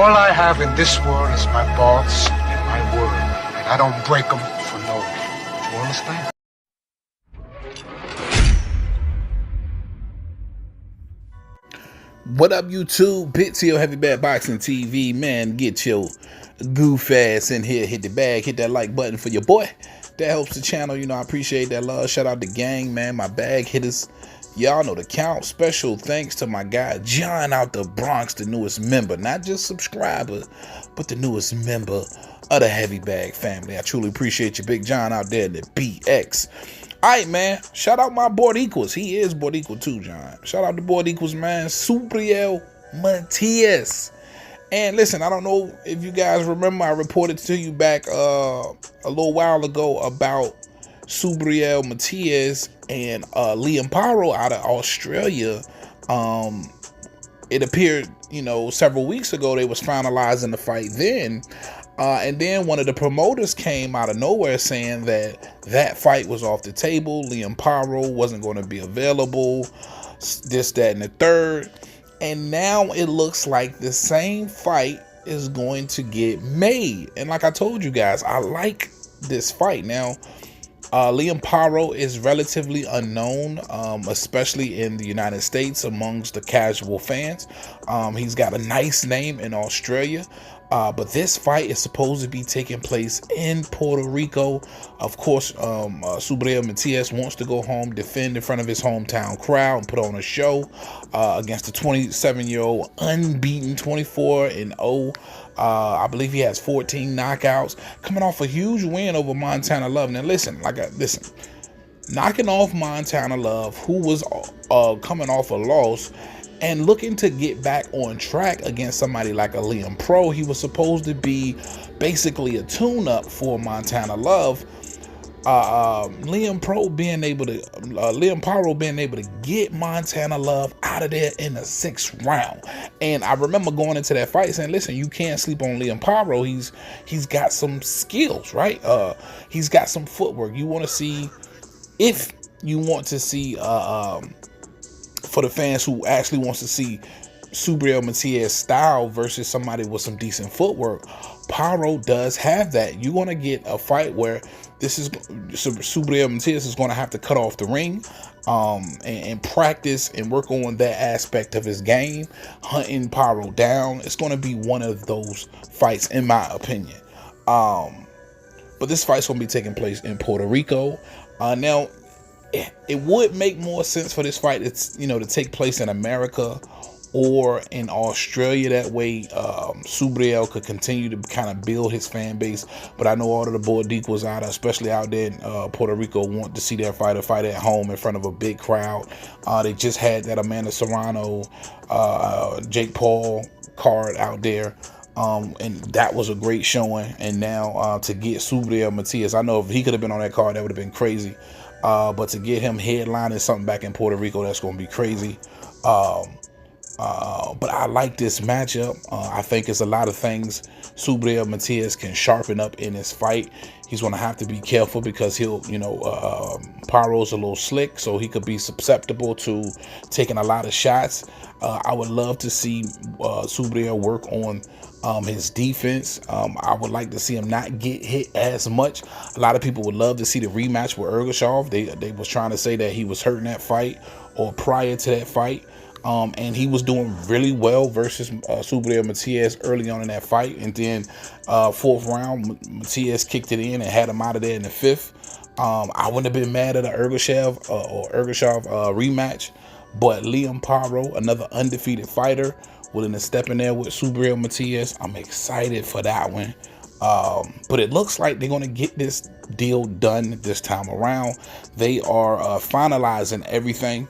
All I have in this world is my balls and my word, and I don't break them for no one. You understand? What up, YouTube? Bits here, Heavy Bad Boxing TV. Man, get your goof ass in here. Hit the bag. Hit that like button for your boy. That helps the channel. You know, I appreciate that love. Shout out to gang, man. My bag hitters. Y'all know the count. Special thanks to my guy, John out the Bronx, the newest member. Not just subscriber, but the newest member of the Heavy Bag family. I truly appreciate you, Big John out there in the BX. Alright, man. Shout out my board equals. He is board equal too, John. Shout out to board equals, man. Subriel Matias. And listen, I don't know if you guys remember, I reported to you back a little while ago about Subriel Matias and Liam Paro out of Australia. It appeared, you know, several weeks ago they was finalizing the fight then. And then one of the promoters came out of nowhere saying that fight was off the table. Liam Paro wasn't going to be available, this, that, and the third. And now it looks like the same fight is going to get made. And like I told you guys, I like this fight. Now, Liam Paro is relatively unknown, especially in the United States amongst the casual fans. He's got a nice name in Australia. But this fight is supposed to be taking place in Puerto Rico. Of course, Subriel Matias wants to go home, defend in front of his hometown crowd, and put on a show against the 27-year-old unbeaten 24-0. I believe he has 14 knockouts, coming off a huge win over Montana Love. Now, listen, knocking off Montana Love, who was coming off a loss, and looking to get back on track against somebody like a Liam Pro. He was supposed to be basically a tune-up for Montana Love. Liam Paro being able to get Montana Love out of there in the 6th round. And I remember going into that fight saying, listen, you can't sleep on Liam Paro. He's got some skills, right? He's got some footwork. You want to see, if you want to see for the fans who actually wants to see Subriel Matias style versus somebody with some decent footwork, Paro does have that. You're going to get a fight where Subriel Matias is going to have to cut off the ring and practice and work on that aspect of his game, hunting Paro down. It's going to be one of those fights, in my opinion. But this fight's going to be taking place in Puerto Rico. Now, it would make more sense for this fight, to take place in America or in Australia. That way, Subriel could continue to kind of build his fan base. But I know all of the board equals out, especially out there in Puerto Rico, want to see their fighter fight at home in front of a big crowd. They just had that Amanda Serrano, Jake Paul card out there. And that was a great showing. And now to get Subriel Matias, I know if he could have been on that card, that would have been crazy. But to get him headlining something back in Puerto Rico, that's going to be crazy. But I like this matchup. I think it's a lot of things Subriel Matias can sharpen up in this fight. He's going to have to be careful because Paro's a little slick, so he could be susceptible to taking a lot of shots. I would love to see Subriel work on his defense. I would like to see him not get hit as much. A lot of people would love to see the rematch with Ergashov. They was trying to say that he was hurting that fight or prior to that fight. And he was doing really well versus Subriel Matias early on in that fight. And then 4th round, Matias kicked it in and had him out of there in the 5th. I wouldn't have been mad at an Ergashov rematch. But Liam Paro, another undefeated fighter, willing to step in there with Subriel Matias. I'm excited for that one. But it looks like they're going to get this deal done this time around. They are finalizing everything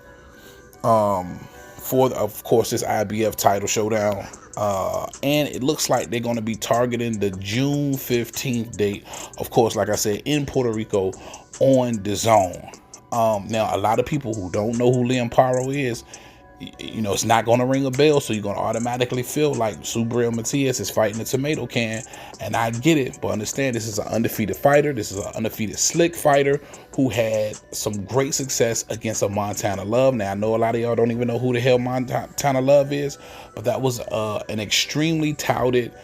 for, of course, this IBF title showdown. And it looks like they're going to be targeting the June 15th date. Of course, like I said, in Puerto Rico on DAZN. Now, a lot of people who don't know who Liam Paro is, you know, it's not going to ring a bell, so you're going to automatically feel like Subriel Matias is fighting a tomato can, and I get it, but understand this is an undefeated fighter. This is an undefeated slick fighter who had some great success against a Montana Love. Now, I know a lot of y'all don't even know who the hell Montana Love is, but that was an extremely touted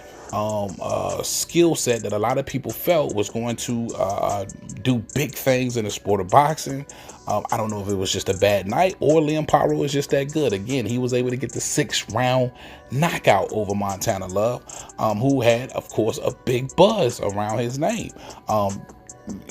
skill set that a lot of people felt was going to do big things in the sport of boxing. I don't know if it was just a bad night or Liam Paro is just that good. Again, he was able to get the 6th round knockout over Montana Love, who had, of course, a big buzz around his name.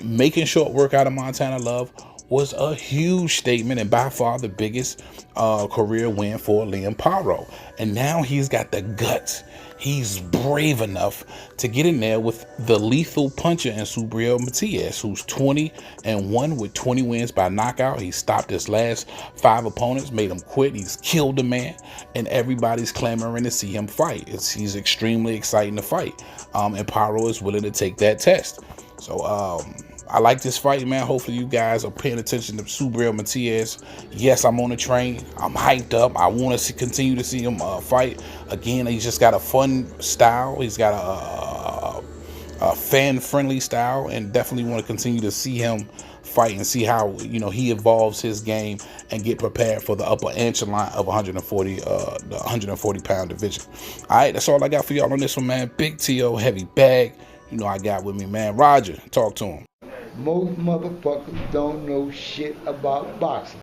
Making short work out of Montana Love was a huge statement and by far the biggest career win for Liam Paro. And now he's got the guts. He's brave enough to get in there with the lethal puncher in Subriel Matias, who's 20-1 with 20 wins by knockout. He stopped his last 5 opponents, made him quit. He's killed the man, and everybody's clamoring to see him fight. He's extremely exciting to fight, and Paro is willing to take that test. So I like this fight, man. Hopefully you guys are paying attention to Subriel Matias. Yes, I'm on the train. I'm hyped up. I want to continue to see him fight. Again, he's just got a fun style. He's got a fan-friendly style, and definitely want to continue to see him fight and see how, you know, he evolves his game and get prepared for the upper echelon of 140, the 140-pound division. All right, that's all I got for y'all on this one, man. Big T.O. heavy bag. You know I got with me, man. Roger, talk to him. Most motherfuckers don't know shit about boxing.